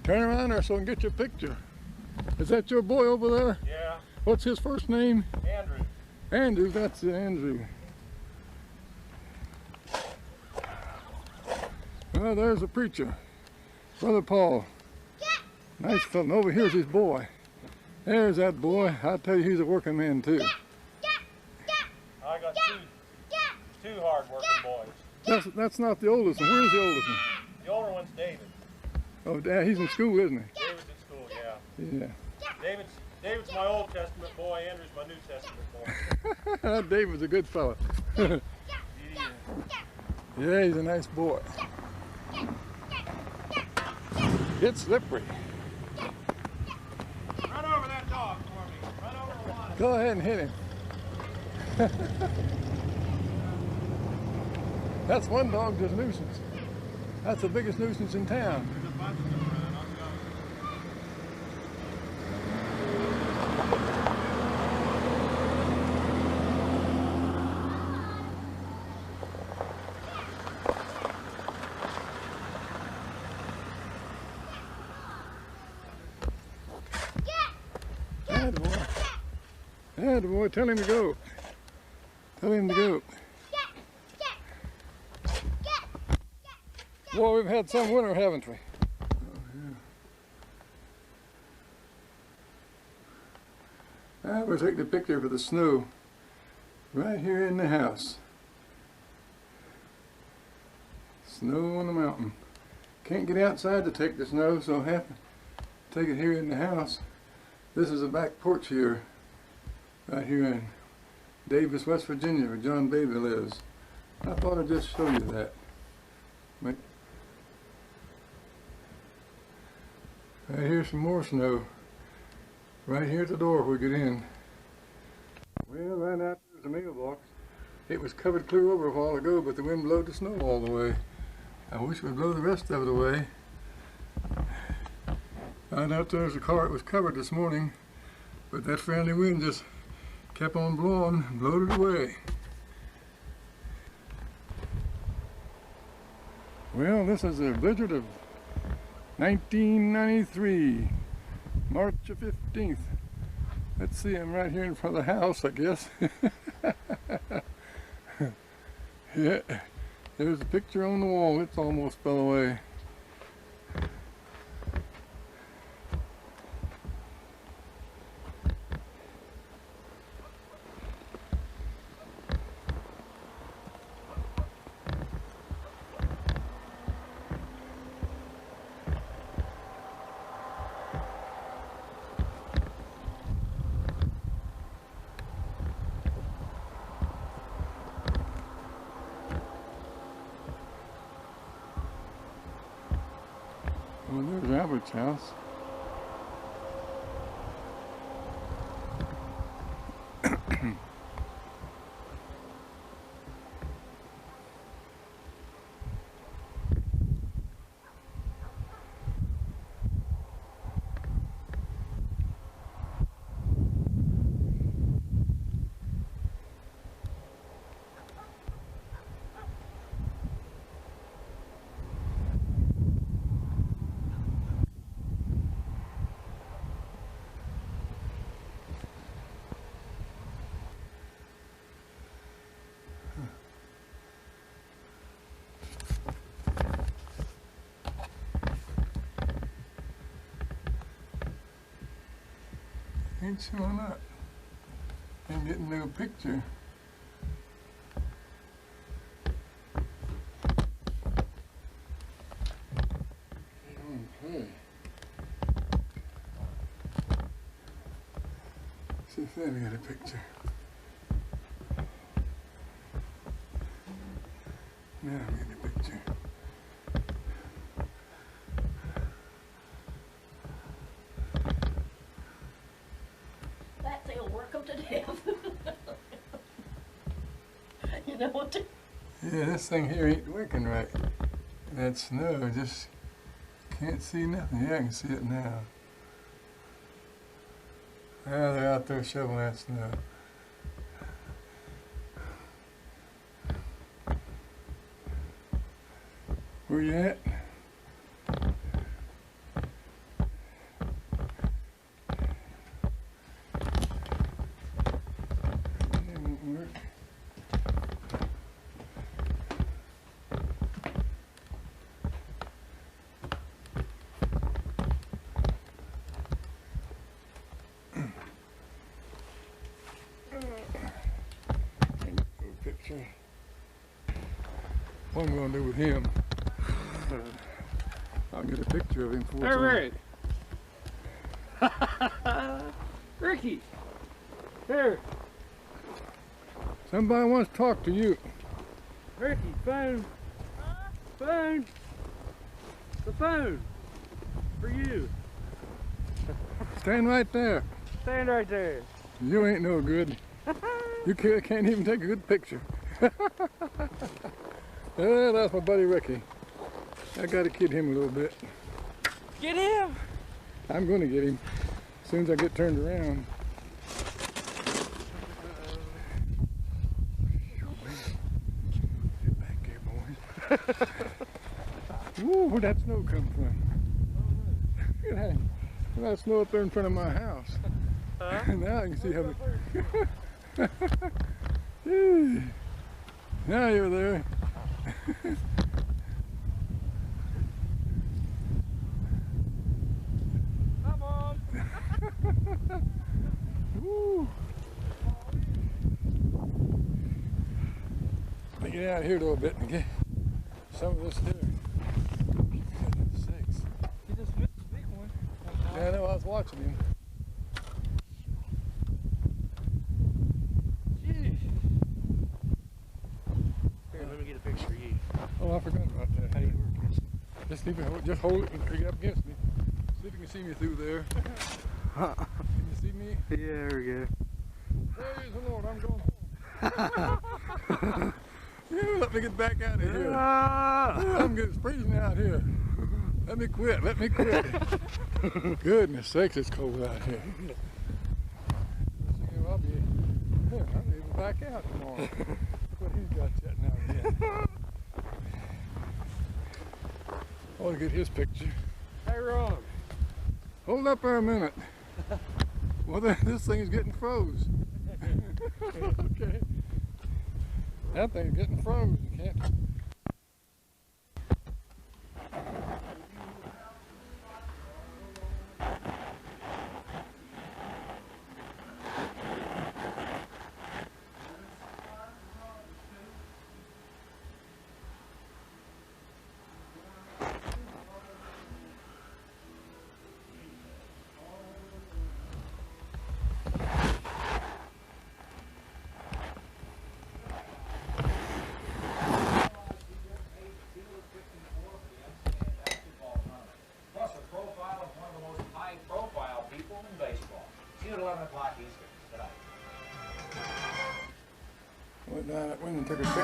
Turn around there so I can get your picture. Is that your boy over there? Yeah. What's his first name? Andrew. Andrew, that's Andrew. Well, there's the preacher. Brother Paul. Nice fellow. Over here's his boy. There's that boy. I tell you, he's a working man too. I got two hard-working boys. That's not the oldest one. Where's the oldest one? The older one's David. Oh, Dad, he's in school, isn't he? David's in school, yeah. Yeah. David's my Old Testament boy. Andrew's my New Testament boy. David's a good fella. Yeah. Yeah, he's a nice boy. It's slippery. Run over that dog for me. Run over the line. Go ahead and hit him. That's one dog that's a nuisance. That's the biggest nuisance in town. There's a bunch of them running. I'll go. Attaboy, tell him to go. Tell him to go. Boy, we've had some winter, haven't we? Oh, yeah. We're taking a picture for the snow right here in the house. Snow on the mountain. Can't get outside to take the snow, so I have to take it here in the house. This is a back porch here, right here in Davis, West Virginia, where John Baby lives. I thought I'd just show you that. Right here's some more snow. Right here at the door where we get in. Well, right out there's the mailbox. It was covered clear over a while ago, but the wind blew the snow all the way. I wish it would blow the rest of it away. Right out there's the car. It was covered this morning, but that friendly wind just kept on blowing, blowed it away. Well, this is a blizzard of 1993, March 15th. Let's see, I'm right here in front of the house, I guess. Yeah, there's a picture on the wall. It's almost fell away. Oh, there's Albert's house. Ain't showing up. Ain't getting no picture. Okay. See if they got a picture. Now I'm getting a picture. That thing will work them to death. You know what? Yeah, this thing here ain't working right. That snow, just can't see nothing. Yeah, I can see it now. Ah, they're out there shoveling that snow. Where you at? what I'm gonna do with him. I'll get a picture of him for Hey, Rick. Ricky. Here. Somebody wants to talk to you. Ricky, phone. Phone. The phone. For you. Stand right there. Stand right there. You ain't no good. You can't even take a good picture. That's my buddy Ricky. I gotta kid him a little bit. Get him. I'm gonna get him as soon as I get turned around. Get back here, boys. Woo, where'd that snow come from? Look at that snow up there in front of my house. Now I can see how the... Now you're there. Come on. Woo. Let me get out here a little bit and get some of this here. Goodness sakes. You just missed the big one. Yeah, I know, I was watching him. Jeez. Here, let me get a picture of you. Oh, I forgot about that. How do you work it? Just hold it and pick it up against me. See if you can see me through there. Can you see me? Yeah, there we go. Praise the Lord, I'm going home. Yeah, let me get back out of here. I'm getting freezing out here. Let me quit. Goodness sakes, it's cold out here. I'll be back out tomorrow. Look what he's got chatting out again. I want to get his picture. Hey, Ron. Hold up there a minute. Well, this thing's getting froze. Okay. That thing's getting froze. You can't. Plus a profile of one of the most high-profile people in baseball. See you at 11 o'clock Eastern tonight. Went down that window and took a picture.